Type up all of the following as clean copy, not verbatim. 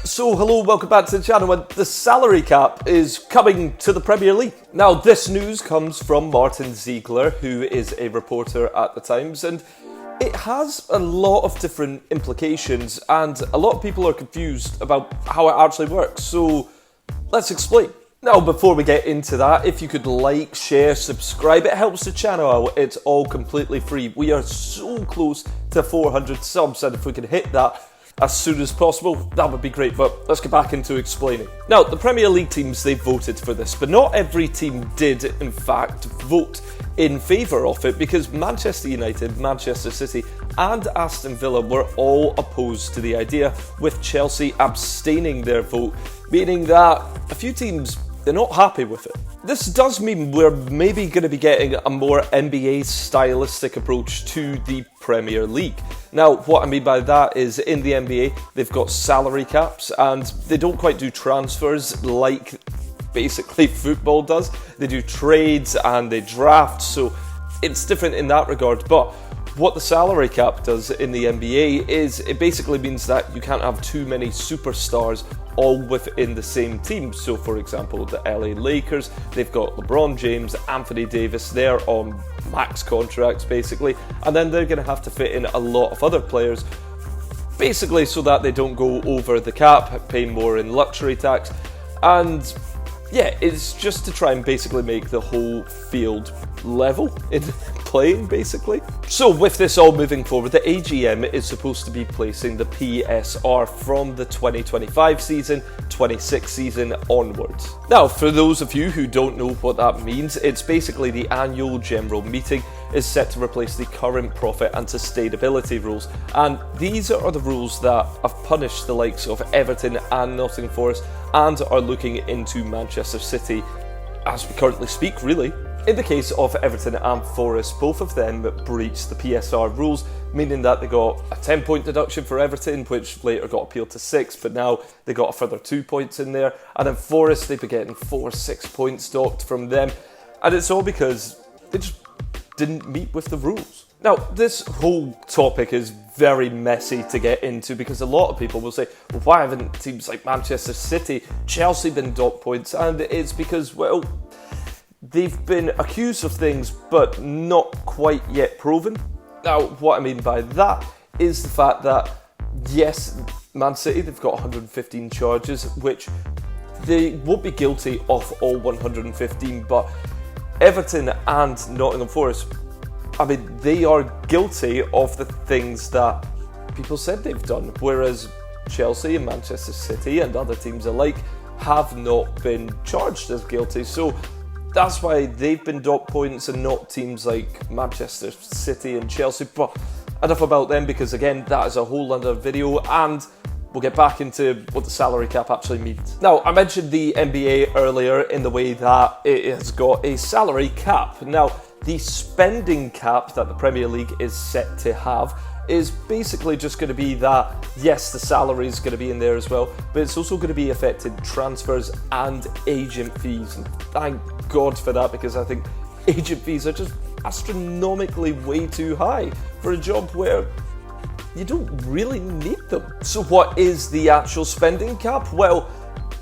So hello, welcome back to the channel, and the salary cap is coming to the Premier League. Now this news comes from Martin Ziegler, who is a reporter at the Times, and it has a lot of different implications, and a lot of people are confused about how it actually works, so let's explain. Now, before we get into that, if you could like, share, subscribe, it helps the channel out. It's all completely free. We are so close to 400 subs, and if we can hit that as soon as possible, that would be great. But let's get back into explaining. Now, the Premier League teams, they voted for this, but not every team did, in fact, vote in favour of it, because Manchester United, Manchester City and Aston Villa were all opposed to the idea, with Chelsea abstaining their vote, meaning that a few teams, they're not happy with it. This does mean we're maybe going to be getting a more NBA stylistic approach to the Premier League. Now, what I mean by that is, in the NBA, they've got salary caps, and they don't quite do transfers like basically football does. They do trades and they draft, so it's different in that regard. But what the salary cap does in the NBA is it basically means that you can't have too many superstars all within the same team. So for example, the LA Lakers, they've got LeBron James, Anthony Davis, they're on max contracts basically, and then they're going to have to fit in a lot of other players basically so that they don't go over the cap, pay more in luxury tax, and yeah, it's just to try and basically make the whole field level in playing, basically. So with this all moving forward, the AGM is supposed to be placing the PSR from the 2025 season, 26 season onwards. Now, for those of you who don't know what that means, it's basically the annual general meeting is set to replace the current profit and sustainability rules, and these are the rules that have punished the likes of Everton and Nottingham Forest and are looking into Manchester City as we currently speak, really. In the case of Everton and Forest, both of them breached the PSR rules, meaning that they got a 10-point deduction for Everton, which later got appealed to 6, but now they got a further 2 points in there, and then Forest, they've been getting 6 points docked from them, and it's all because they just didn't meet with the rules. Now, this whole topic is very messy to get into, because a lot of people will say, well, why haven't teams like Manchester City, Chelsea been docked points? And it's because, well, they've been accused of things but not quite yet proven. Now, what I mean by that is the fact that, yes, Man City, they've got 115 charges, which they won't be guilty of all 115, but Everton and Nottingham Forest, I mean, they are guilty of the things that people said they've done, whereas Chelsea and Manchester City and other teams alike have not been charged as guilty. So that's why they've been docked points and not teams like Manchester City and Chelsea. But enough about them, because again, that is a whole other video, and we'll get back into what the salary cap actually means. Now, I mentioned the NBA earlier in the way that it has got a salary cap. Now, the spending cap that the Premier League is set to have is basically just going to be that, yes, the salary is going to be in there as well, but it's also going to be affecting transfers and agent fees. And thank God for that, because I think agent fees are just astronomically way too high for a job where you don't really need them. So what is the actual spending cap? Well,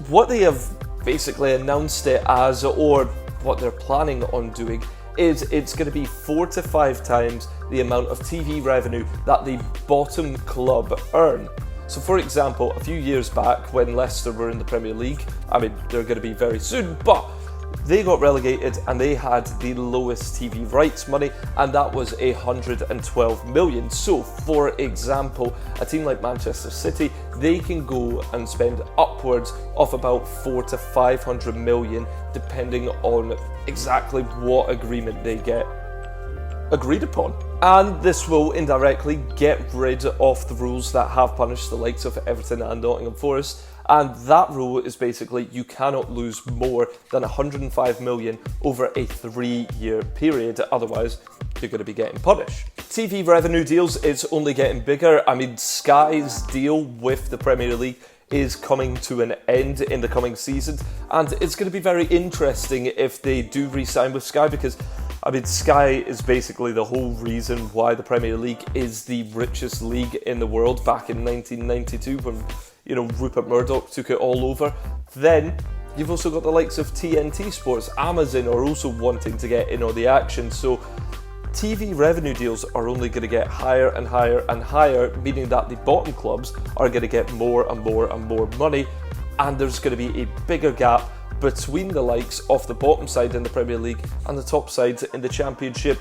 what they have basically announced it as, or what they're planning on doing, is it's going to be 4 to 5 times the amount of TV revenue that the bottom club earn. So for example, a few years back when Leicester were in the Premier League, I mean, they're going to be very soon, but they got relegated and they had the lowest TV rights money, and that was 112 million. So for example, a team like Manchester City, they can go and spend upwards of about 400 to 500 million, depending on exactly what agreement they get agreed upon. And this will indirectly get rid of the rules that have punished the likes of Everton and Nottingham Forest. And that rule is basically you cannot lose more than 105 million over a 3-year period, otherwise you're going to be getting punished. TV revenue deals is only getting bigger. I mean, Sky's deal with the Premier League is coming to an end in the coming seasons, and it's going to be very interesting if they do re-sign with Sky, because I mean, Sky is basically the whole reason why the Premier League is the richest league in the world back in 1992 when Rupert Murdoch took it all over. Then you've also got the likes of TNT Sports. Amazon are also wanting to get in on the action. So TV revenue deals are only going to get higher and higher and higher, meaning that the bottom clubs are going to get more and more and more money, and there's going to be a bigger gap between the likes of the bottom side in the Premier League and the top sides in the Championship,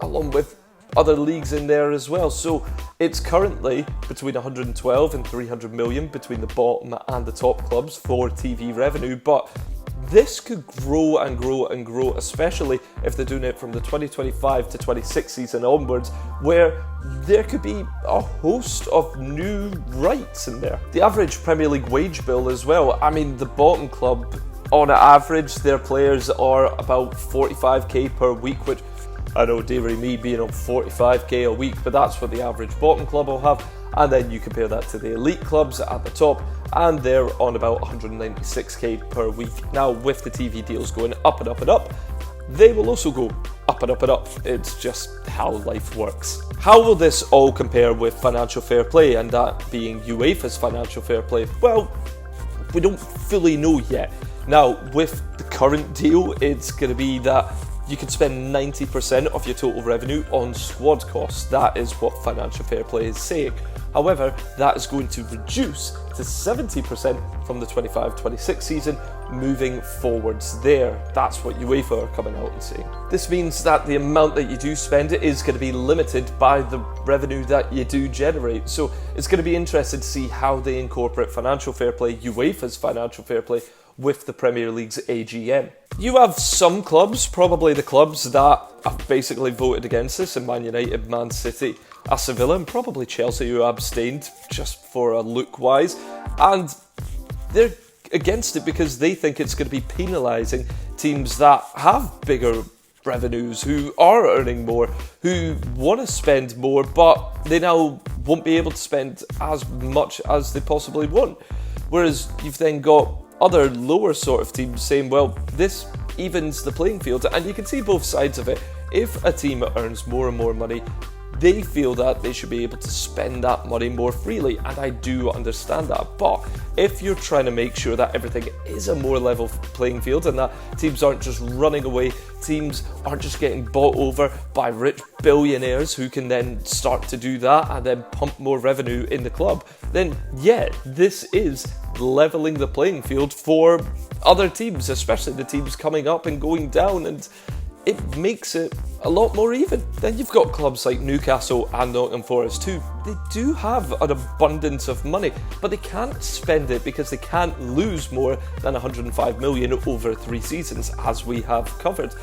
along with other leagues in there as well. So it's currently between 112 and 300 million between the bottom and the top clubs for TV revenue, but this could grow and grow and grow, especially if they're doing it from the 2025 to 26 season onwards, where there could be a host of new rights in there. The average Premier League wage bill as well. I mean, the bottom club, on average, their players are about 45k per week, which I know, dearie me, being on 45k a week, but that's what the average bottom club will have. And then you compare that to the elite clubs at the top, and they're on about 196k per week. Now, with the TV deals going up and up and up, they will also go up and up and up. It's just how life works. How will this all compare with financial fair play, and that being UEFA's financial fair play? Well, we don't fully know yet. Now, with the current deal, it's going to be that you can spend 90% of your total revenue on squad costs. That is what financial fair play is saying. However, that is going to reduce to 70% from the 25-26 season moving forwards there. That's what UEFA are coming out and saying. This means that the amount that you do spend is going to be limited by the revenue that you do generate. So it's going to be interesting to see how they incorporate financial fair play, UEFA's financial fair play, with the Premier League's AGM. You have some clubs, probably the clubs that have basically voted against this, in Man United, Man City, Aston Villa, and probably Chelsea, who abstained just for a look-wise, and they're against it because they think it's going to be penalising teams that have bigger revenues, who are earning more, who want to spend more, but they now won't be able to spend as much as they possibly want. Whereas you've then got other lower sort of teams saying, well, this evens the playing field, and you can see both sides of it. If a team earns more and more money, they feel that they should be able to spend that money more freely, and I do understand that. But if you're trying to make sure that everything is a more level playing field and that teams aren't just running away, teams aren't just getting bought over by rich billionaires who can then start to do that and then pump more revenue in the club, then yeah, this is leveling the playing field for other teams, especially the teams coming up and going down, and it makes it a lot more even. Then you've got clubs like Newcastle and Nottingham Forest too. They do have an abundance of money, but they can't spend it because they can't lose more than 105 million over 3 seasons, as we have covered.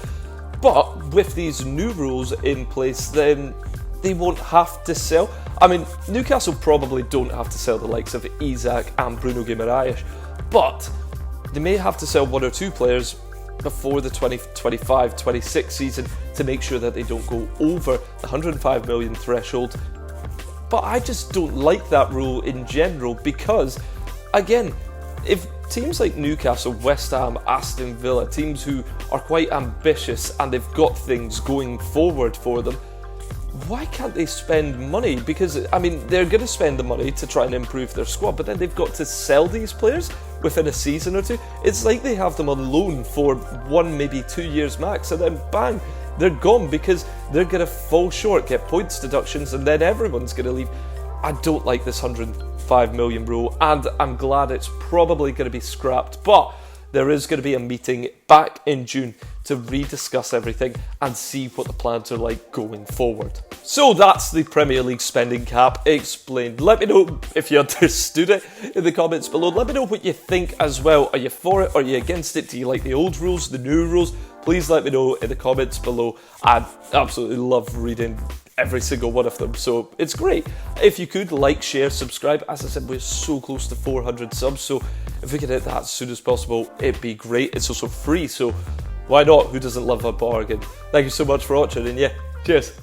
But with these new rules in place, then they won't have to sell. I mean, Newcastle probably don't have to sell the likes of Isak and Bruno Guimaraes, but they may have to sell 1 or 2 players before the 2025-26 season to make sure that they don't go over the 105 million threshold. But I just don't like that rule in general because, again, if teams like Newcastle, West Ham, Aston Villa, teams who are quite ambitious and they've got things going forward for them, why can't they spend money? Because, I mean, they're going to spend the money to try and improve their squad, but then they've got to sell these players within a season or 2. It's like they have them on loan for 1, maybe 2 years max, and then bang, they're gone because they're going to fall short, get points deductions, and then everyone's going to leave. I don't like this 105 million rule, and I'm glad it's probably going to be scrapped, but there is going to be a meeting back in June to rediscuss everything and see what the plans are like going forward. So that's the Premier League spending cap explained. Let me know if you understood it in the comments below. Let me know what you think as well. Are you for it? Are you against it? Do you like the old rules, the new rules? Please let me know in the comments below. I absolutely love reading every single one of them, so it's great. If you could like, share, subscribe. As I said, we're so close to 400 subs, so if we can hit that as soon as possible, it'd be great. It's also free, so why not? Who doesn't love a bargain? Thank you so much for watching, and yeah, cheers.